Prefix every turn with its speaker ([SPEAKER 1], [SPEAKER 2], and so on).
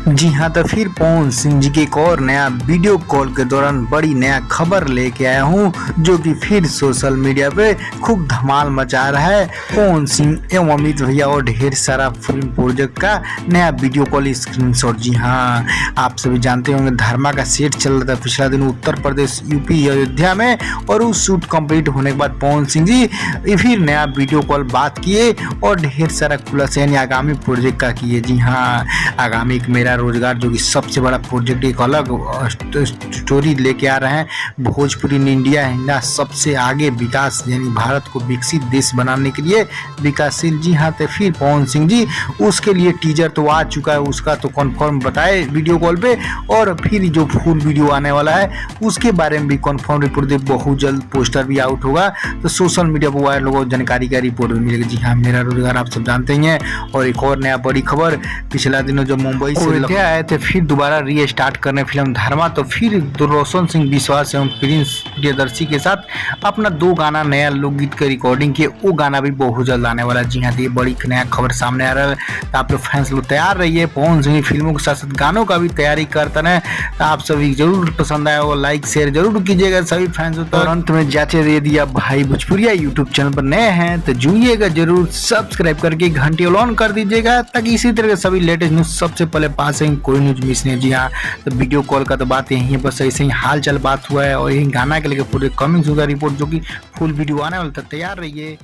[SPEAKER 1] जी हाँ, तो फिर पवन सिंह जी की एक और नया वीडियो कॉल के दौरान बड़ी नया खबर लेके आया हूँ, जो कि फिर सोशल मीडिया पे खूब धमाल मचा रहा है। पवन सिंह एवं अमित भैया और ढेर सारा फिल्म प्रोजेक्ट का नया वीडियो कॉल स्क्रीनशॉट। जी हाँ, आप सभी जानते होंगे धर्मा का सेट चल रहा था पिछला दिन उत्तर प्रदेश यूपी अयोध्या में, और उस शूट कंप्लीट होने के बाद पवन सिंह जी फिर नया वीडियो कॉल बात किए और ढेर सारा खुलासा यानी आगामी प्रोजेक्ट का किए। जी हाँ, आगामी एक मेरा रोजगार जो कि सबसे बड़ा प्रोजेक्ट एक अलग स्टोरी लेके आ रहे हैं। भोजपुरी इंडिया सबसे आगे विकास यानी भारत को विकसित देश बनाने के लिए विकासशील। जी हाँ, तो फिर पवन सिंह जी उसके लिए टीजर तो आ चुका है, उसका तो कन्फर्म बताए वीडियो कॉल पे, और फिर जो फुल वीडियो आने वाला है उसके बारे में भी कन्फर्म रिपोर्ट दे, बहुत जल्द पोस्टर भी आउट होगा, तो सोशल मीडिया पर वायरल होगा, जानकारी का रिपोर्ट भी मिलेगी। जी हाँ, मेरा रोजगार आप सब जानते ही हैं। और एक और नया बड़ी खबर, पिछला दिनों जो मुंबई से आए थे फिर दोबारा रीस्टार्ट करने फिल्म धर्मा, तो फिर रोशन सिंह विश्वास एवं प्रिंस प्रियदर्शी के साथ अपना 2 गाना नया लोकगीत की रिकॉर्डिंग किए, वो गाना भी बहुत जल्द आने वाला। जी हाँ, ये बड़ी नया खबर सामने आ रहा है, तो आप लोग फैंस लोग तैयार रहिए। पवन सिंह फिल्मों के साथ साथ गानों का भी तैयारी करते हैं, तो आप सभी जरूर पसंद आया हो, लाइक शेयर जरूर कीजिएगा सभी फैंस। और अंत में जाचे दे दिया भाई भोजपुरिया यूट्यूब चैनल पर नए हैं तो जुड़िएगा जरूर, सब्सक्राइब करके घंटी ऑन कर दीजिएगा, ताकि इसी तरह के सभी लेटेस्ट न्यूज सबसे पहले पास है, कोई न्यूज मिस नहीं। जी हाँ, तो वीडियो कॉल का तो बात यही है, बस ऐसे ही हाल चाल बात हुआ है, और यही गाना के लेकर पूरे कमिंग होगा रिपोर्ट, जो कि फुल वीडियो आने वाला था। तैयार रहिए।